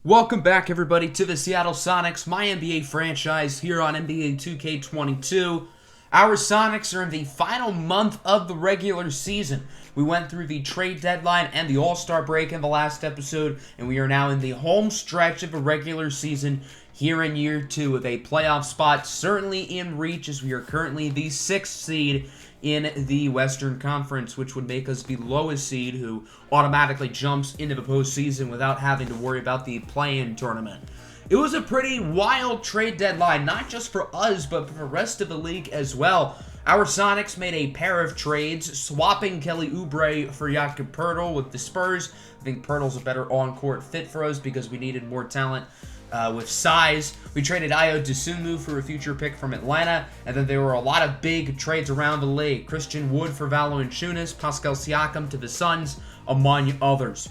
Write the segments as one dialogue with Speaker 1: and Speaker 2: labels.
Speaker 1: Welcome back, everybody, to the Seattle Sonics, MyNBA franchise here on NBA 2K22. Our Sonics are in the final month of the regular season. We went through the trade deadline and the All-Star break in the last episode, and we are now in the home stretch of a regular season here in year two with a playoff spot certainly in reach, as we are currently the 6th seed in the Western Conference, which would make us the lowest seed who automatically jumps into the postseason without having to worry about the play-in tournament. It was a pretty wild trade deadline, not just for us, but for the rest of the league as well. Our Sonics made a pair of trades, swapping Kelly Oubre for Jakob Poeltl with the Spurs. I think Poeltl's a better on-court fit for us because we needed more talent with size. We traded Ayo Dosunmu for a future pick from Atlanta, and then there were a lot of big trades around the league. Christian Wood for Valanciunas, Pascal Siakam to the Suns, among others.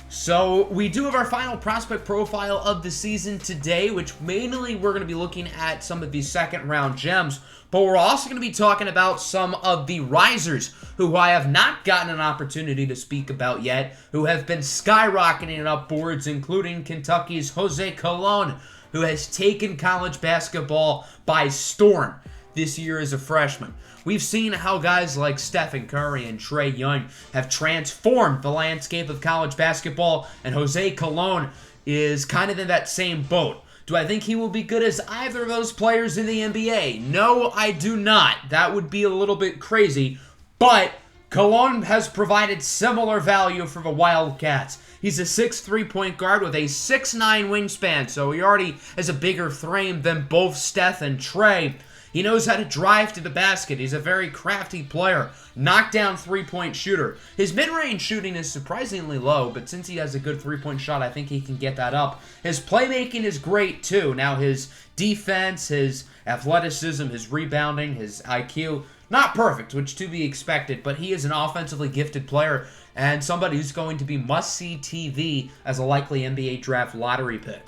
Speaker 1: So we do have our final prospect profile of the season today, which mainly we're going to be looking at some of these second-round gems, but we're also going to be talking about some of the risers who I have not gotten an opportunity to speak about yet, who have been skyrocketing up boards, including Kentucky's Jose Colon, who has taken college basketball by storm this year as a freshman. We've seen how guys like Stephen Curry and Trae Young have transformed the landscape of college basketball, and Jose Colon is kind of in that same boat. Do I think he will be good as either of those players in the NBA? No, I do not. That would be a little bit crazy, but Colon has provided similar value for the Wildcats. He's a 6'3" point guard with a 6'9" wingspan, so he already has a bigger frame than both Steph and Trae. He knows how to drive to the basket. He's a very crafty player. Knockdown three-point shooter. His mid-range shooting is surprisingly low, but since he has a good three-point shot, I think he can get that up. His playmaking is great, too. Now, his defense, his athleticism, his rebounding, his IQ, not perfect, which to be expected, but he is an offensively gifted player and somebody who's going to be must-see TV as a likely NBA draft lottery pick.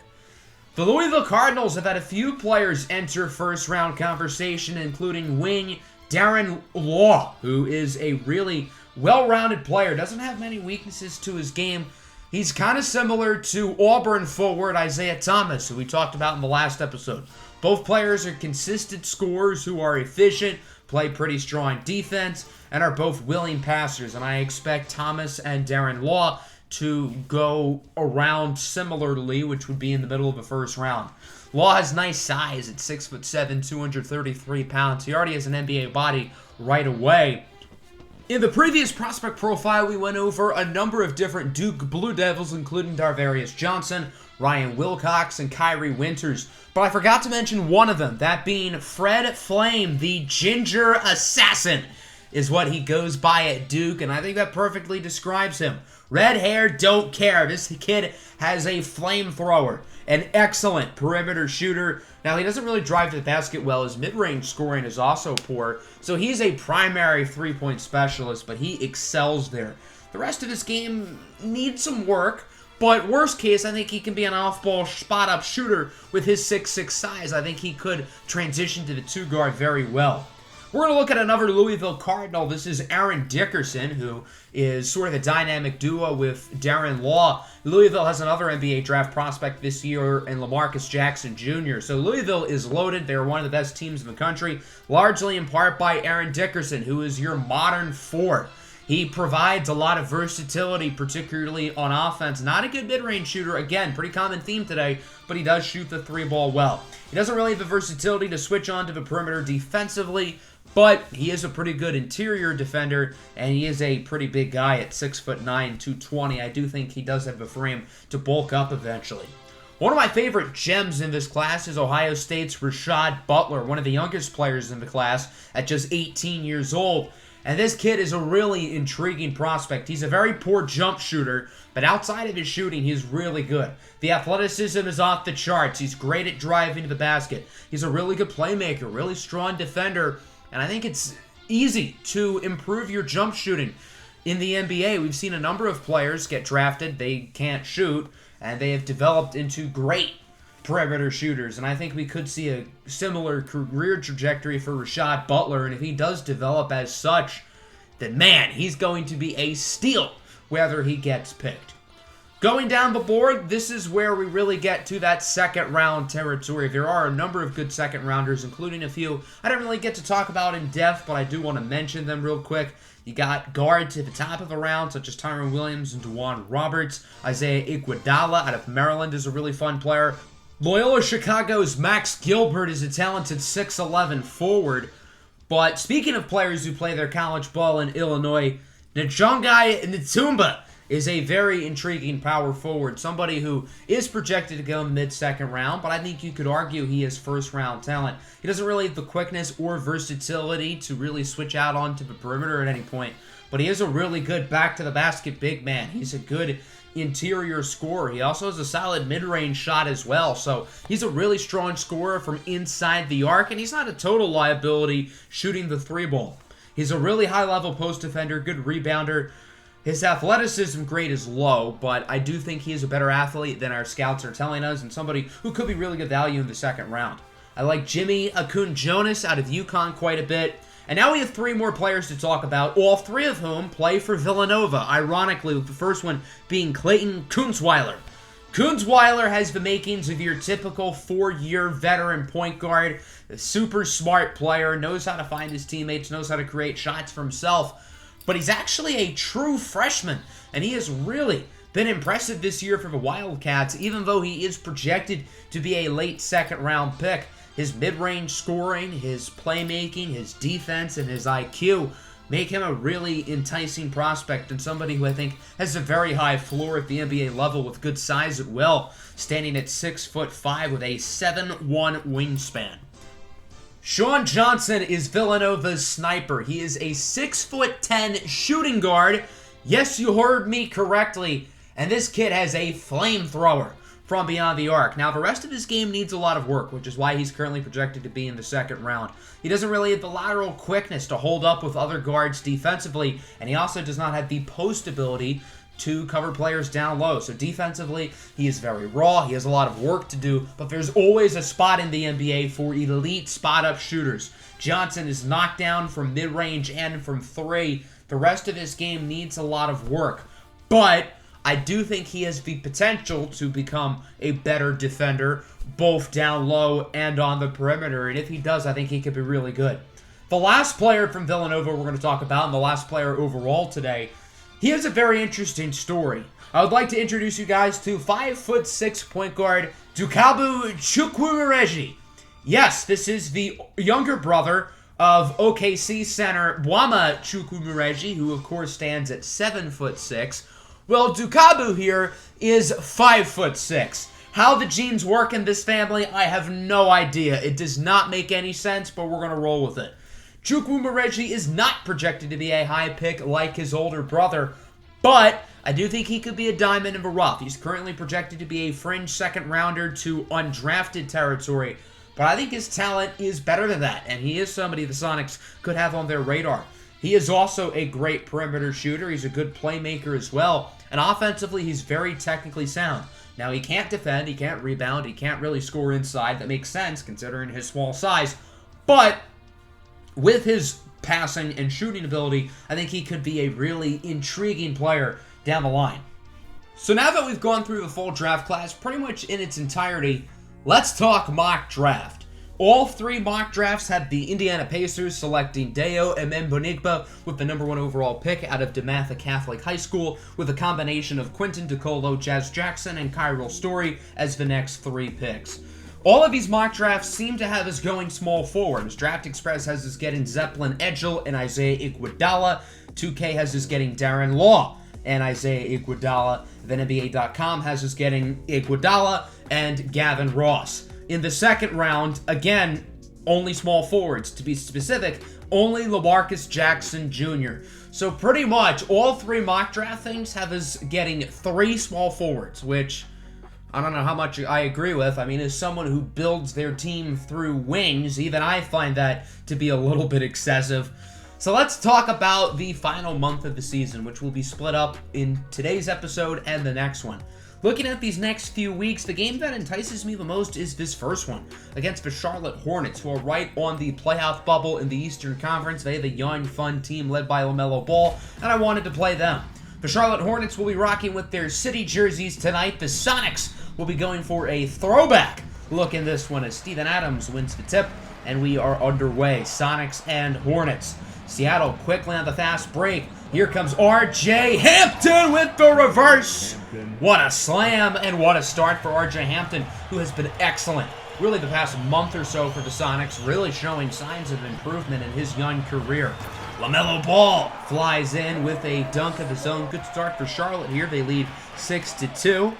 Speaker 1: The Louisville Cardinals have had a few players enter first-round conversation, including wing Darren Law, who is a really well-rounded player. Doesn't have many weaknesses to his game. He's kind of similar to Auburn forward Isaiah Thomas, who we talked about in the last episode. Both players are consistent scorers who are efficient, play pretty strong defense, and are both willing passers. And I expect Thomas and Darren Law to go around similarly, which would be in the middle of the first round. Law has nice size at 6'7", 233 pounds. He already has an NBA body right away. In the previous prospect profile, we went over a number of different Duke Blue Devils, including Darvarius Johnson, Ryan Wilcox, and Kyrie Winters. But I forgot to mention one of them, that being Fred Flame, the Ginger Assassin, is what he goes by at Duke, and I think that perfectly describes him. Red hair, don't care. This kid has a flamethrower, an excellent perimeter shooter. Now, he doesn't really drive to the basket well. His mid-range scoring is also poor, so he's a primary three-point specialist, but he excels there. The rest of his game needs some work, but worst case, I think he can be an off-ball spot-up shooter with his 6'6" size. I think he could transition to the two-guard very well. We're going to look at another Louisville Cardinal. This is Aaron Dickerson, who is sort of a dynamic duo with Darren Law. Louisville has another NBA draft prospect this year in LaMarcus Jackson Jr. So Louisville is loaded. They're one of the best teams in the country, largely in part by Aaron Dickerson, who is your modern four. He provides a lot of versatility, particularly on offense. Not a good mid-range shooter. Again, pretty common theme today, but he does shoot the three ball well. He doesn't really have the versatility to switch onto the perimeter defensively, but he is a pretty good interior defender, and he is a pretty big guy at 6'9", 220. I do think he does have the frame to bulk up eventually. One of my favorite gems in this class is Ohio State's Rashad Butler, one of the youngest players in the class at just 18 years old. And this kid is a really intriguing prospect. He's a very poor jump shooter, but outside of his shooting, he's really good. The athleticism is off the charts. He's great at driving to the basket. He's a really good playmaker, really strong defender, and I think it's easy to improve your jump shooting. In the NBA, we've seen a number of players get drafted, they can't shoot, and they have developed into great perimeter shooters, and I think we could see a similar career trajectory for Rashad Butler, and if he does develop as such, then man, he's going to be a steal whether he gets picked. Going down the board, this is where we really get to that second round territory. There are a number of good second rounders, including a few I didn't really get to talk about in depth, but I do want to mention them real quick. You got guards at the top of the round, such as Tyron Williams and DeJuan Roberts. Isaiah Iguodala out of Maryland is a really fun player. Loyola Chicago's Max Gilbert is a talented 6'11 forward. But speaking of players who play their college ball in Illinois, Njongai Ntumba is a very intriguing power forward. Somebody who is projected to go mid-second round, but I think you could argue he is first-round talent. He doesn't really have the quickness or versatility to really switch out onto the perimeter at any point, but he is a really good back-to-the-basket big man. He's a good interior scorer. He also has a solid mid-range shot as well, so he's a really strong scorer from inside the arc, and he's not a total liability shooting the three ball. He's a really high-level post defender, good rebounder. His athleticism grade is low, but I do think he is a better athlete than our scouts are telling us, and somebody who could be really good value in the second round. I like Jimmy Akun-Jonas out of UConn quite a bit. And now we have three more players to talk about, all three of whom play for Villanova. Ironically, with the first one being Clayton Kunzweiler. Kunzweiler has the makings of your typical four-year veteran point guard, a super smart player, knows how to find his teammates, knows how to create shots for himself. But he's actually a true freshman, and he has really been impressive this year for the Wildcats, even though he is projected to be a late second-round pick. His mid-range scoring, his playmaking, his defense, and his IQ make him a really enticing prospect and somebody who I think has a very high floor at the NBA level with good size as well, standing at 6'5" with a 7'1" wingspan. Sean Johnson is Villanova's sniper. He is a 6'10" shooting guard. Yes, you heard me correctly. And this kid has a flamethrower from beyond the arc. Now, the rest of his game needs a lot of work, which is why he's currently projected to be in the second round. He doesn't really have the lateral quickness to hold up with other guards defensively, and he also does not have the post ability to cover players down low. So defensively, he is very raw. He has a lot of work to do, but there's always a spot in the NBA for elite spot-up shooters. Johnson is knocked down from mid-range and from three. The rest of his game needs a lot of work, but I do think he has the potential to become a better defender, both down low and on the perimeter, and if he does, I think he could be really good. The last player from Villanova we're going to talk about, and the last player overall today, he has a very interesting story. I would like to introduce you guys to 5'6" point guard Dukabu Chukwumereji. Yes, this is the younger brother of OKC center Bwama Chukwumereji, who of course stands at 7'6". Well, Dukabu here is 5'6". How the genes work in this family, I have no idea. It does not make any sense, but we're going to roll with it. Chukwumereji is not projected to be a high pick like his older brother, but I do think he could be a diamond in the rough. He's currently projected to be a fringe second rounder to undrafted territory, but I think his talent is better than that, and he is somebody the Sonics could have on their radar. He is also a great perimeter shooter. He's a good playmaker as well, and offensively, he's very technically sound. Now, he can't defend, he can't rebound, he can't really score inside. That makes sense considering his small size, but with his passing and shooting ability, I think he could be a really intriguing player down the line. So now that we've gone through the full draft class pretty much in its entirety, let's talk mock draft. All three mock drafts had the Indiana Pacers selecting Dayo Emembonigba with the #1 overall pick out of DeMatha Catholic High School, with a combination of Quentin DeColo, Jazz Jackson, and Kyril Story as the next three picks. All of these mock drafts seem to have us going small forward, as Draft Express has us getting Zeppelin Edgel and Isaiah Iguodala. 2K has us getting Darren Law and Isaiah Iguodala. Then NBA.com has us getting Iguodala and Gavin Ross. In the second round, again, only small forwards. To be specific, only LaMarcus Jackson Jr. So pretty much all three mock draft things have us getting three small forwards, which I don't know how much I agree with. I mean, as someone who builds their team through wings, even I find that to be a little bit excessive. So let's talk about the final month of the season, which will be split up in today's episode and the next one. Looking at these next few weeks, the game that entices me the most is this first one against the Charlotte Hornets, who are right on the playoff bubble in the Eastern Conference. They have a young, fun team led by LaMelo Ball, and I wanted to play them. The Charlotte Hornets will be rocking with their city jerseys tonight. The Sonics will be going for a throwback look in this one as Steven Adams wins the tip, and we are underway. Sonics and Hornets. Seattle quickly on the fast break. Here comes R.J. Hampton with the reverse. What a slam, and what a start for R.J. Hampton, who has been excellent really the past month or so for the Sonics, really showing signs of improvement in his young career. LaMelo Ball flies in with a dunk of his own. Good start for Charlotte here. They lead 6-2.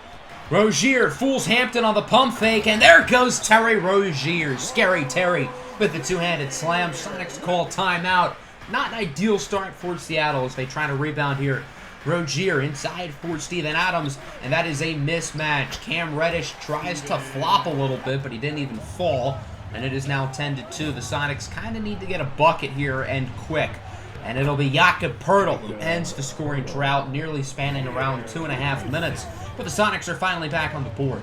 Speaker 1: Rozier fools Hampton on the pump fake, and there goes Terry Rozier. Scary Terry with the two-handed slam. Sonics call timeout. Not an ideal start for Seattle as they try to rebound here. Rozier inside for Steven Adams, and that is a mismatch. Cam Reddish tries to flop a little bit, but he didn't even fall, and it is now 10-2. The Sonics kind of need to get a bucket here and quick, and it'll be Jakob Poeltl who ends the scoring drought, nearly spanning around 2.5 minutes, but the Sonics are finally back on the board.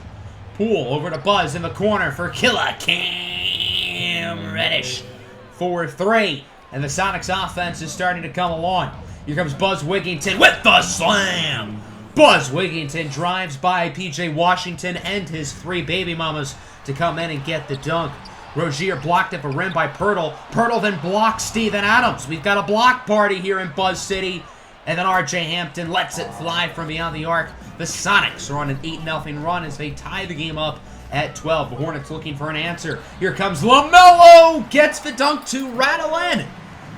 Speaker 1: Poole over to Buzz in the corner for Killer Cam Reddish for 3, and the Sonics offense is starting to come along. Here comes Buzz Wigginton with the slam. Buzz Wigginton drives by P.J. Washington and his 3 baby mamas to come in and get the dunk. Rozier blocked at the rim by Poeltl. Poeltl then blocks Steven Adams. We've got a block party here in Buzz City. And then R.J. Hampton lets it fly from beyond the arc. The Sonics are on an 8-0 run as they tie the game up at 12. The Hornets looking for an answer. Here comes LaMelo. Gets the dunk to rattle in.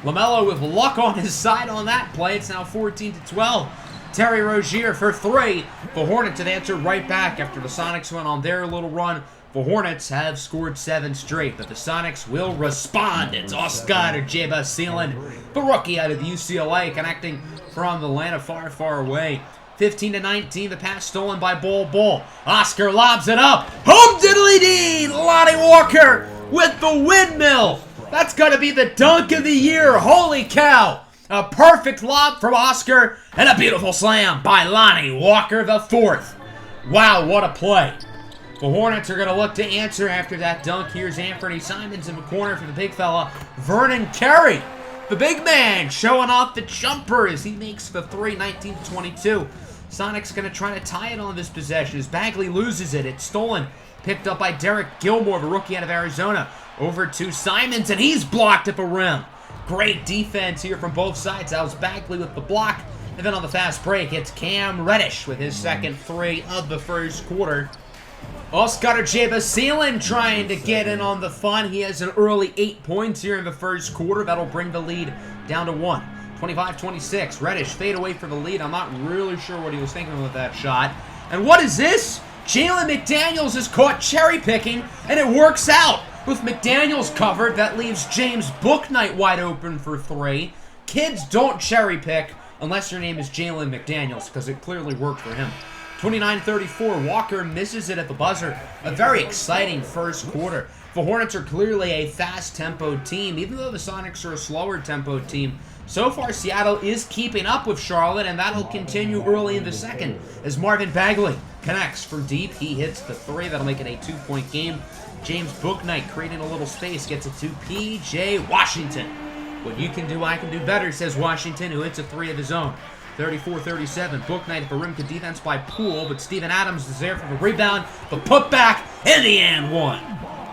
Speaker 1: LaMelo with luck on his side on that play. It's now 14-12. Terry Rozier for 3. The Hornets have answered right back after the Sonics went on their little run. The Hornets have scored 7 straight, but the Sonics will respond. It's Oscar Jabasilan, the rookie out of UCLA, connecting from the land of far, far away. 15-19, the pass stolen by Bol. Oscar lobs it up. Home diddly dee! Lonnie Walker with the windmill. That's got to be the dunk of the year. Holy cow. A perfect lob from Oscar and a beautiful slam by Lonnie Walker the 4th. Wow, what a play. The Hornets are going to look to answer after that dunk. Here's Anthony Simons in the corner for the big fella. Vernon Carey, the big man, showing off the jumper as he makes the 3, 19-22. Sonics going to try to tie it on this possession as Bagley loses it. It's stolen. Picked up by Derek Gilmore, the rookie out of Arizona. Over to Simons, and he's blocked at the rim. Great defense here from both sides. That was Bagley with the block. And then on the fast break, it's Cam Reddish with his second 3 of the first quarter. Oscar Jabasilan trying to get in on the fun. He has an early 8 points here in the first quarter. That'll bring the lead down to 1. 25-26. Reddish fade away for the lead. I'm not really sure what he was thinking with that shot. And what is this? Jalen McDaniels is caught cherry picking, and it works out. With McDaniels covered, that leaves James Bouknight wide open for 3. Kids don't cherry pick unless your name is Jalen McDaniels, because it clearly worked for him. 29-34, Walker misses it at the buzzer. A very exciting first quarter. The Hornets are clearly a fast-tempoed team, even though the Sonics are a slower-tempoed team. So far, Seattle is keeping up with Charlotte, and that'll continue early in the second as Marvin Bagley connects from deep. He hits the 3. That'll make it a 2-point game. James Bouknight creating a little space, gets it to P.J. Washington. What you can do, I can do better, says Washington, who hits a 3 of his own. 34-37, Bouknight at the rim, good defense by Poole, but Steven Adams is there for the rebound, the putback, and the and 1.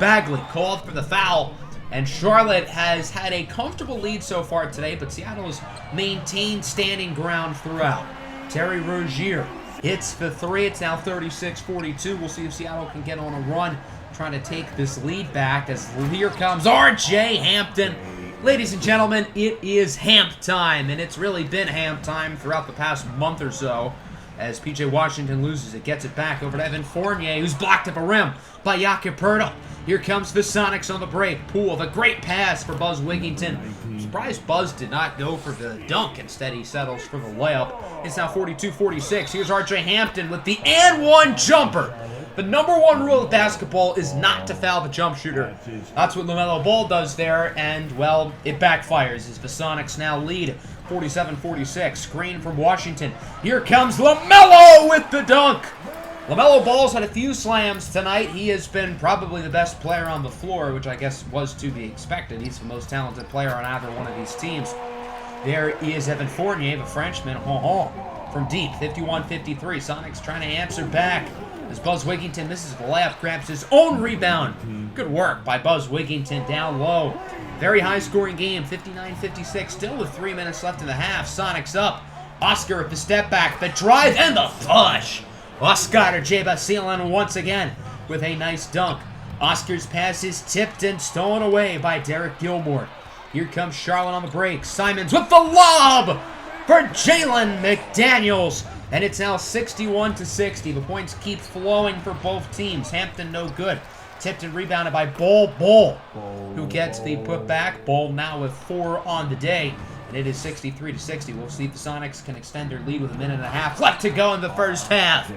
Speaker 1: Bagley called for the foul, and Charlotte has had a comfortable lead so far today, but Seattle has maintained standing ground throughout. Terry Rozier hits the 3. It's now 36-42. We'll see if Seattle can get on a run, trying to take this lead back as here comes R.J. Hampton. Ladies and gentlemen, it is Hamp time, and it's really been Hamp time throughout the past month or so as P.J. Washington loses it, gets it back over to Evan Fournier, who's blocked at the rim by Jakob Poeltl. Here comes the Sonics on the break. Poole, the great pass for Buzz Wigginton. I'm surprised Buzz did not go for the dunk. Instead, he settles for the layup. It's now 42-46. Here's R.J. Hampton with the and 1 jumper. The number 1 rule of basketball is not to foul the jump shooter. That's what LaMelo Ball does there, and, well, it backfires as the Sonics now lead 47-46. Screen from Washington. Here comes LaMelo with the dunk. LaMelo Ball's had a few slams tonight. He has been probably the best player on the floor, which I guess was to be expected. He's the most talented player on either one of these teams. There is Evan Fournier, the Frenchman. from deep, 51-53. Sonics trying to answer back as Buzz Wigington misses the layup, grabs his own rebound. Good work by Buzz Wigington down low. Very high-scoring game, 59-56, still with 3 minutes left in the half. Sonics up. Oscar with the step back, the drive, and the push. Oscar Jabasilan once again with a nice dunk. Oscar's pass is tipped and stolen away by Derek Gilmore. Here comes Charlotte on the break. Simons with the lob for Jalen McDaniels. And it's now 61-60. The points keep flowing for both teams. Hampton no good. Tipped and rebounded by Bull, who gets the putback. Bull now with 4 on the day. And it is 63-60. We'll see if the Sonics can extend their lead with a minute and a half left to go in the first half.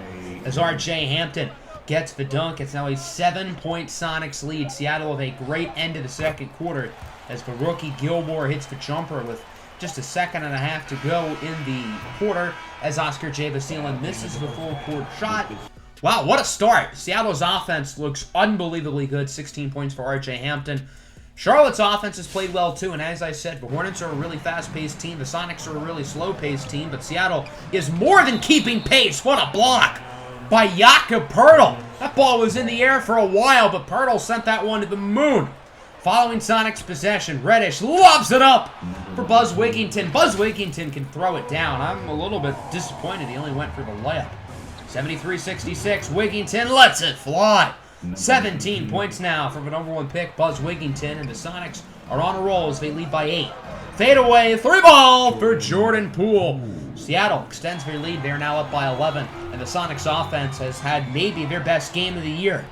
Speaker 1: As R.J. Hampton gets the dunk. It's now a 7-point Sonics lead. Seattle with a great end of the second quarter as the rookie Gilmore hits the jumper with just a second and a half to go in the quarter as Oscar Jabasilan misses the full court shot. Wow, what a start. Seattle's offense looks unbelievably good. 16 points for R.J. Hampton. Charlotte's offense has played well too, and as I said, the Hornets are a really fast-paced team. The Sonics are a really slow-paced team, but Seattle is more than keeping pace. What a block by Jakob Poeltl. That ball was in the air for a while, but Poeltl sent that one to the moon. Following Sonics possession, Reddish lobs it up for Buzz Wigington. Buzz Wigington can throw it down. I'm a little bit disappointed he only went for the layup. 73-66, Wigington lets it fly. 17 points now from the number 1 pick, Buzz Wigington, and the Sonics are on a roll as they lead by 8. Fade away, 3-ball for Jordan Poole. Seattle extends their lead. They're now up by 11, and the Sonics offense has had maybe their best game of the year.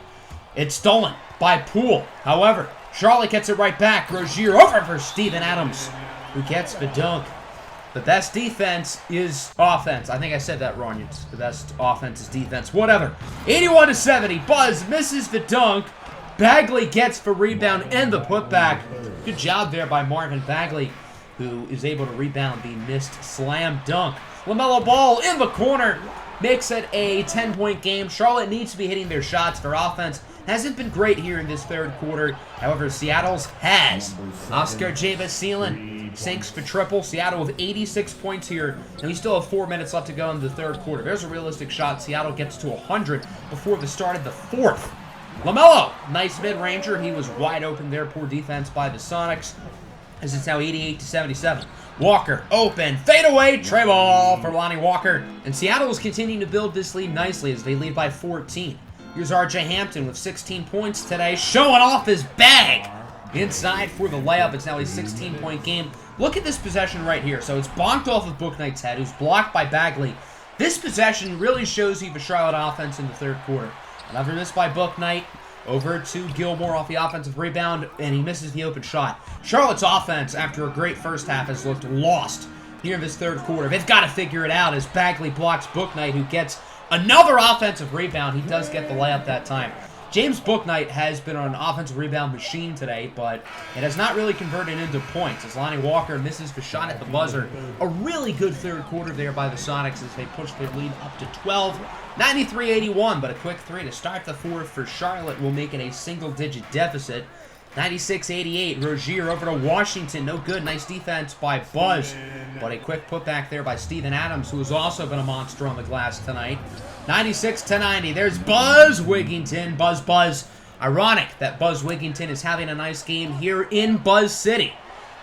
Speaker 1: It's stolen by Poole. However, Charlotte gets it right back. Rozier over for Steven Adams, who gets the dunk. The best defense is offense. I think I said that wrong. It's the best offense is defense. Whatever. 81-70. Buzz misses the dunk. Bagley gets the rebound and the putback. Good job there by Marvin Bagley, who is able to rebound the missed slam dunk. LaMelo Ball in the corner makes it a 10-point game. Charlotte needs to be hitting their shots. Their offense hasn't been great here in this third quarter. However, Seattle's has. Oscar Jabasilan sinks for triple. Seattle with 86 points here, and we still have 4 minutes left to go in the third quarter. There's a realistic shot. Seattle gets to 100 before the start of the fourth. LaMelo, nice mid-ranger. He was wide open there. Poor defense by the Sonics, as it's now 88-77. Walker, open, fade away, tray ball for Lonnie Walker. And Seattle is continuing to build this lead nicely as they lead by 14. Here's R.J. Hampton with 16 points today, showing off his bag. Inside for the layup. It's now a 16-point game. Look at this possession right here. So it's bonked off of Bouknight's head, who's blocked by Bagley. This possession really shows you the Charlotte offense in the third quarter. Another miss by Bouknight. Over to Gilmore off the offensive rebound, and he misses the open shot. Charlotte's offense, after a great first half, has looked lost here in this third quarter. They've got to figure it out as Bagley blocks Bouknight, who gets another offensive rebound. He does get the layup that time. James Bouknight has been on an offensive rebound machine today, but it has not really converted into points as Lonnie Walker misses the shot at the buzzer. A really good third quarter there by the Sonics as they push their lead up to 12. 93-81, but a quick 3 to start the fourth for Charlotte will make it a single-digit deficit. 96-88, Rozier over to Washington. No good. Nice defense by Buzz, but a quick putback there by Steven Adams, who has also been a monster on the glass tonight. 96-90. There's Buzz Wigington. Buzz. Ironic that Buzz Wigington is having a nice game here in Buzz City.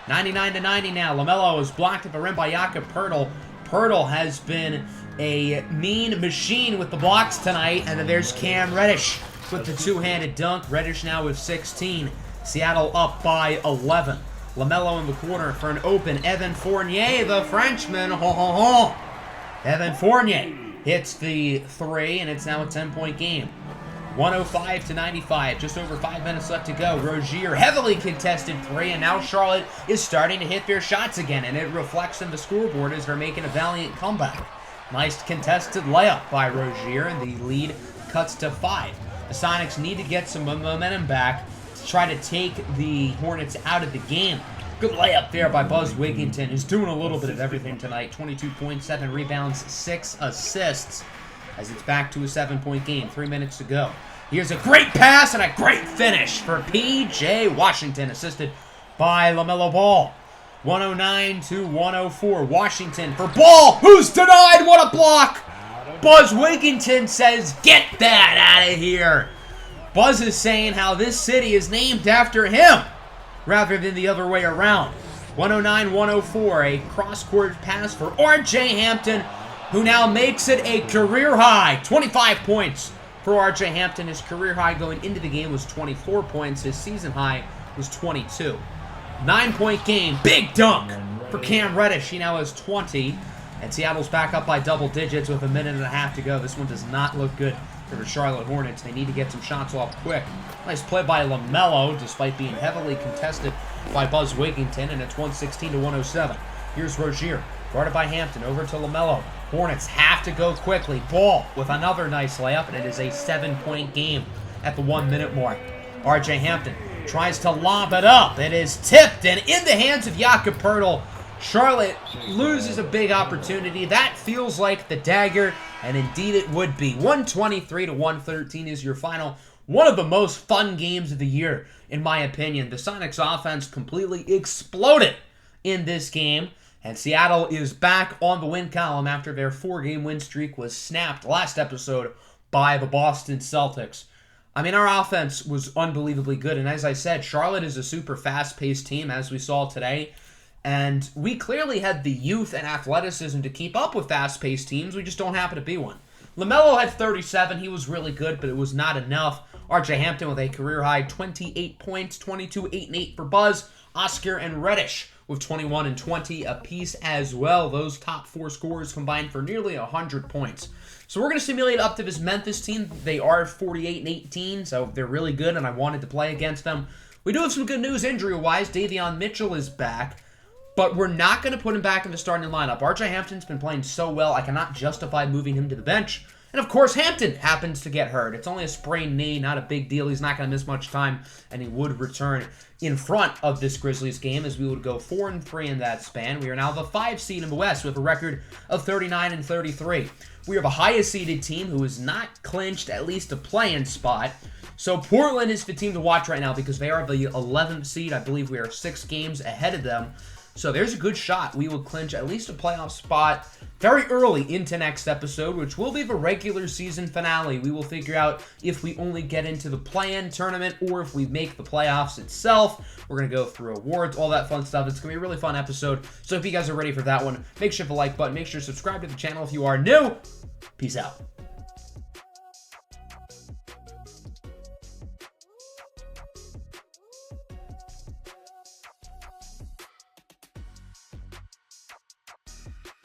Speaker 1: 99-90 now. LaMelo is blocked at the rim by Jakob Poeltl. Poeltl has been a mean machine with the blocks tonight. And then there's Cam Reddish with the two-handed dunk. Reddish now with 16. Seattle up by 11. LaMelo in the corner for an open Evan Fournier, the Frenchman. Evan Fournier hits the 3, and it's now a 10-point game. 105-95, just over 5 minutes left to go. Rozier, heavily contested 3, and now Charlotte is starting to hit their shots again, and it reflects in the scoreboard as they're making a valiant comeback. Nice contested layup by Rozier, and the lead cuts to 5. The Sonics need to get some momentum back to try to take the Hornets out of the game. Good layup there by Buzz Wigington, who's doing a little bit of everything tonight. 22 points, 7 rebounds, 6 assists, as it's back to a 7-point game. 3 minutes to go. Here's a great pass and a great finish for P.J. Washington, assisted by LaMelo Ball. 109 to 104. Washington for ball. Who's denied? What a block. Buzz Wigginton says, get that out of here. Buzz is saying how this city is named after him rather than the other way around. 109-104, a cross-court pass for R.J. Hampton, who now makes it a career high. 25 points for R.J. Hampton. His career high going into the game was 24 points. His season high was 22. 9-point game. Big dunk for Cam Reddish. He now has 20. And Seattle's back up by double digits with a minute and a half to go. This one does not look good for the Charlotte Hornets. They need to get some shots off quick. Nice play by LaMelo, despite being heavily contested by Buzz Wigginton, and it's 116 to 107. Here's Rozier, guarded by Hampton, over to LaMelo. Hornets have to go quickly. Ball with another nice layup, and it is a 7-point game at the 1-minute mark. R.J. Hampton tries to lob it up. It is tipped and in the hands of Jakob Poeltl. Charlotte loses a big opportunity. That feels like the dagger, and indeed it would be. 123 to 113 is your final. One of the most fun games of the year, in my opinion. The Sonics offense completely exploded in this game, and Seattle is back on the win column after their 4-game win streak was snapped last episode by the Boston Celtics. I mean, our offense was unbelievably good, and as I said, Charlotte is a super fast-paced team, as we saw today, and we clearly had the youth and athleticism to keep up with fast-paced teams. We just don't happen to be one. LaMelo had 37. He was really good, but it was not enough. R.J. Hampton with a career-high 28 points, 22, 8, and 8 for Buzz. Oscar and Reddish with 21 and 20 apiece as well. Those top 4 scorers combined for nearly 100 points. So we're going to simulate up to this Memphis team. They are 48 and 18, so they're really good, and I wanted to play against them. We do have some good news injury-wise. Davion Mitchell is back, but we're not going to put him back in the starting lineup. R.J. Hampton's been playing so well, I cannot justify moving him to the bench. And, of course, Hampton happens to get hurt. It's only a sprained knee, not a big deal. He's not going to miss much time, and he would return in front of this Grizzlies game as we would go 4-3 in that span. We are now the 5 seed in the West with a record of 39 and 33. We are the highest seeded team who is not clinched at least a play-in spot. So Portland is the team to watch right now because they are the 11th seed. I believe we are 6 games ahead of them. So there's a good shot we will clinch at least a playoff spot very early into next episode, which will be the regular season finale. We will figure out if we only get into the play-in tournament or if we make the playoffs itself. We're going to go through awards, all that fun stuff. It's going to be a really fun episode. So if you guys are ready for that one, make sure to hit the like button. Make sure to subscribe to the channel if you are new. Peace out.